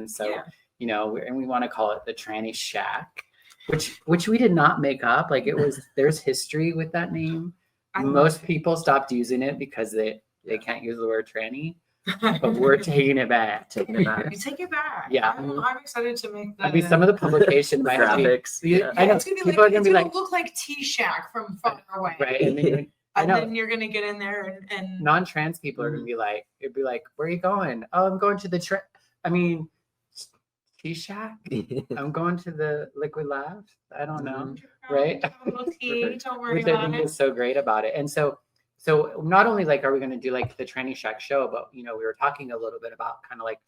And so, you know, and we want to call it the Tranny Shack, which we did not make up. Like, it was, there's history with that name. Most people stopped using it because they can't use the word tranny, but we're taking it back. You take it back. Yeah. I'm excited to make that. I mean, some of the publication might graphics. I know, it's gonna be people are gonna be like, look like T-Shack from far away. right. And then you're gonna get in there and non-trans people are gonna be like, it'd be like, where are you going? Oh, I'm going to the T-Shack. I'm going to the Liquid Labs. I don't know, right? Don't worry Which I think is so great about it. And so not only like are we going to do like the Tranny Shack show, but you know, we were talking a little bit about kind of like,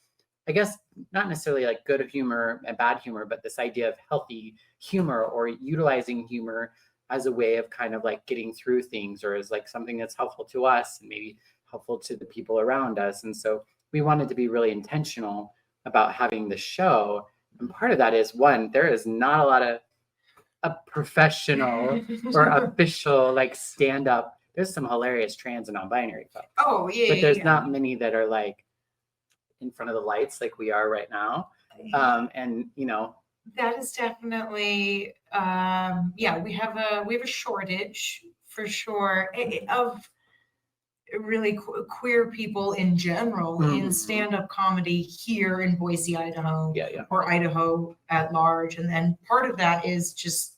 I guess not necessarily like good humor and bad humor, but this idea of healthy humor or utilizing humor as a way of kind of like getting through things, or as like something that's helpful to us and maybe helpful to the people around us. And so we wanted to be really intentional about having the show. And part of that is, one, there is not a lot of a professional or official like stand-up. There's some hilarious trans and non-binary folks. Oh yeah. But there's not many that are like in front of the lights like we are right now. And you know, that is definitely we have a shortage for sure of really queer people in general in stand-up comedy here in Boise, Idaho, or Idaho at large. And then part of that is just,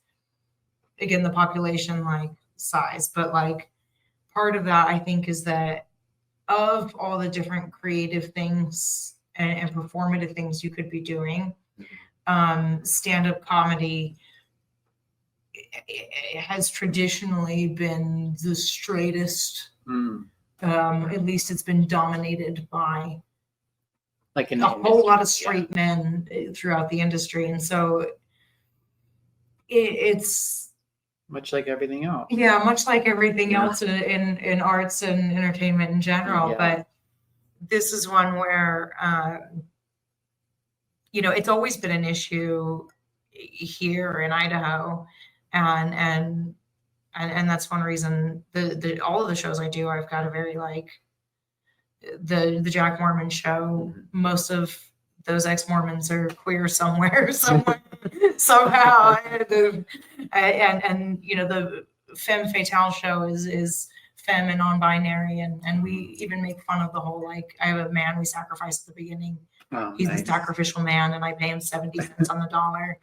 again, the population like size, but like part of that I think is that of all the different creative things and performative things you could be doing, stand-up comedy has traditionally been the straightest. At least it's been dominated by like a whole lot of straight men throughout the industry. And so it's much like everything else. Yeah, much like everything else in arts and entertainment in general. But this is one where, you know, it's always been an issue here in Idaho. And that's one reason the all of the shows I do, I've got a very like the Jack Mormon show. Most of those ex-Mormons are queer somehow. And you know, the Femme Fatale show is femme and non-binary, and we even make fun of the whole like, I have a man we sacrifice at the beginning. He's the sacrificial man, and I pay him 70 cents on the dollar.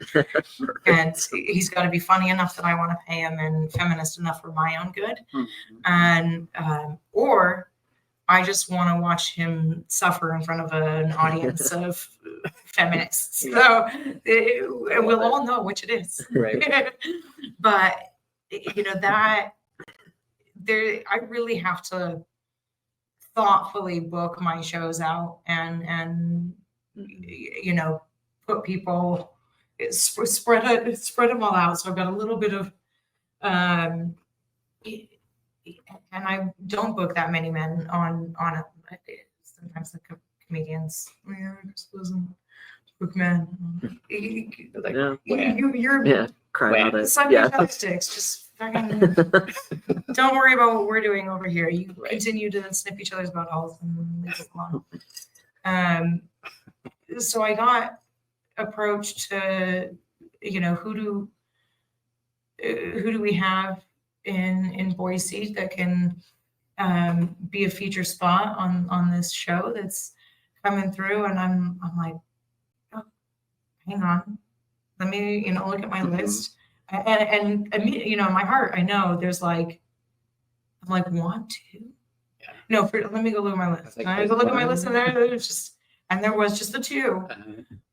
And he's got to be funny enough that I want to pay him, and feminist enough for my own good. And or I just want to watch him suffer in front of an audience of feminists. So we'll all know which it is. Right. But you know, that there, I really have to thoughtfully book my shows out and you know, put people, spread them all out. So I've got a little bit of and I don't book that many men on sometimes the comedians book men. You're cry about it. Sticks, just fucking don't worry about what we're doing over here. You continue to sniff each other's buttholes and leave it alone. So I got approached to, you know, who do we have in Boise that can be a feature spot on this show that's coming through? And I'm like, oh, hang on, let me, you know, look at my list. And you know, in my heart, I know there's like, I'm like, 1, 2. No, let me go look at my list. I go look at my list, and there was just the 2.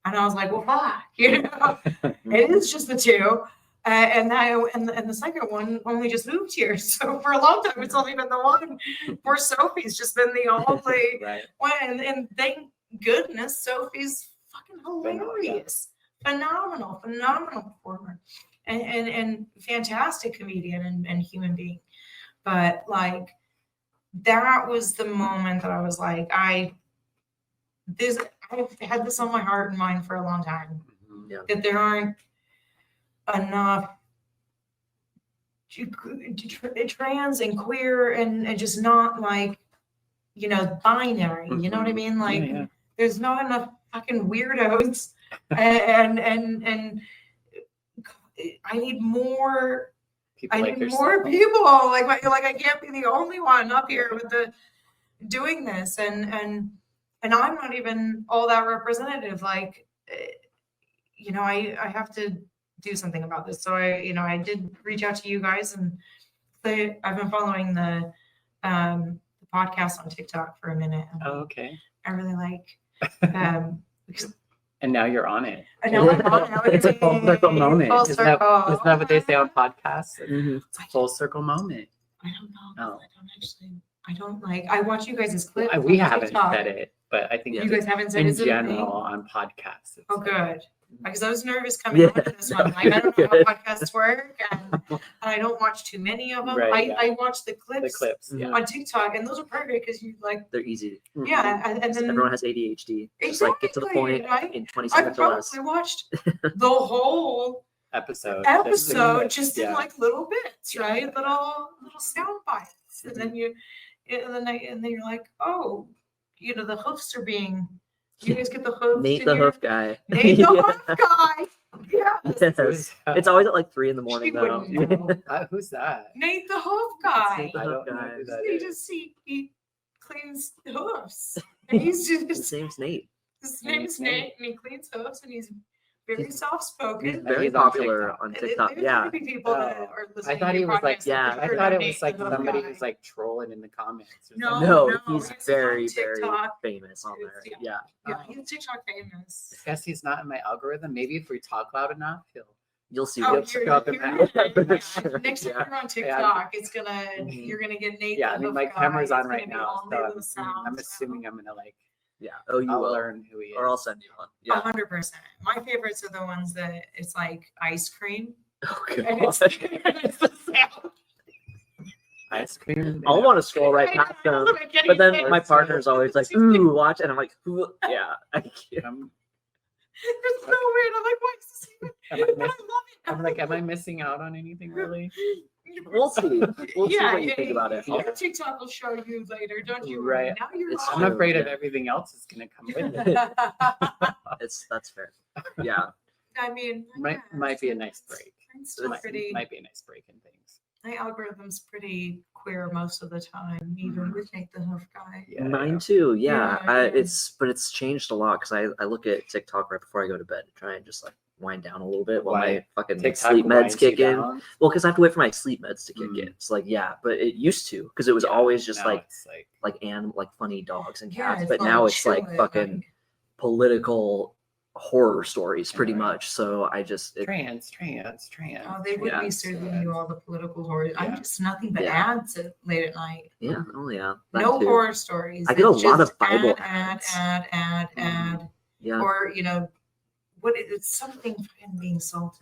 And I was like, well, fuck, you know, it is just the 2. And the second one only just moved here. So for a long time, it's only been the one. Poor Sophie's just been the only one. And thank goodness Sophie's fucking hilarious. Phenomenal performer. And fantastic comedian and human being. But like, that was the moment that I was like, I've had this on my heart and mind for a long time. That there aren't enough trans and queer and just not like, you know, binary. You know what I mean? Like, there's not enough fucking weirdos, and I need more. People I like need more yourself. people. Like I can't be the only one up here with the doing this, and I'm not even all that representative. Like, you know, I have to do something about this. So I did reach out to you guys, and I've been following the podcast on TikTok for a minute. And Oh, okay. I really like because And now you're on it. I know I'm on it. It's a full circle moment. Full Isn't that what they say on circle. podcasts? It's a full circle moment. I don't know. Oh. I don't like. I watch you guys' clips. We on haven't TikTok. said it, but I think You guys haven't said in is it a thing? general on podcasts. Oh, good. Because I was nervous coming on to this one. Like, I don't know how podcasts work, and I don't watch too many of them. Right, I watch the clips, The clips, yeah. on TikTok, and those are perfect because you like. They're easy. Yeah, and then Everyone has ADHD. Just like get to the point right? in 20 I seconds or less. probably watched the whole Episode just in yeah. like little bits, right? Little sound bites, and then you're like, oh, you know, the hoofs are being. You guys get the hoofs. Nate the hoof guy. Nate the hoof guy. Yes. Yes. It's always at like 3 a.m. She though. wouldn't know. Who's that? Nate the hoof guy. The I hoof don't know guy. who that He is. just he cleans hoofs. And he's His just name's Nate. his name is Nate, and he cleans hoofs, and he's very soft He's spoken. very He's on popular TikTok. on TikTok. There's Yeah. many people that Oh. are listening. I thought to he your was like, podcast yeah, that I heard thought it Nate was like the hoof somebody guy. who's like trolling in the comments. Or No, something. No, no, he's he's very, on very TikTok. famous on there. Yeah. Yeah. Yeah, he's TikTok famous. I guess he's not in my algorithm. Maybe if we talk loud enough, he'll. You'll see. Oh, what you're- you're, you're- next time Yeah. you're on TikTok, it's gonna Mhm. you're gonna get Nate. Yeah, the I mean hoof my guy. camera's on It's right gonna be now, all so new I'm with sounds, assuming I'm gonna like Yeah. Oh, you I'll will. learn who he is. Or I'll send you one. Yeah. 100%. My favorites are the ones that it's like ice cream. Oh, And it's, gosh. and it's the sound. Ice cream. I want to scroll right past them, but then my partner's always like, "Ooh, watch," and I'm like, "Ooh, yeah, I can't." It's so weird. I'm like, why is this even? Am I But I miss- love it. I'm like, am I missing out on anything really? We'll see. We'll see Yeah, what you think about it. Your TikTok will show you later, don't you? Right. Now you're It's I'm true, afraid of yeah. everything else is gonna come with it. That's fair. Yeah. I mean, Might be a nice break. Mine's still pretty. Might be a nice break in things. My algorithm's pretty queer most of the time, even with Nate the Hoof guy. Yeah. Mine too. Yeah. Yeah, yeah. It's changed a lot because I look at TikTok right before I go to bed to try and just like wind down a little bit while Why? my fucking TikTok sleep meds winds kick you in. down. Well, because I have to wait for my sleep meds to kick Mm. in. It's like, yeah, but it used to because it was Yeah, always just now like it's like like funny dogs and Yeah, cats. it's But all now it's like chilling, fucking political horror stories pretty Right. much. So I just trans. Oh, they would Yeah. be serving you all the political horror. I'm Yeah. just nothing but Yeah. ads at late at night. yeah, oh yeah. that No too. horror stories. I get a It's lot just of Bible ad, ads. ad. Yeah. Or, you know, it's something fucking being salted.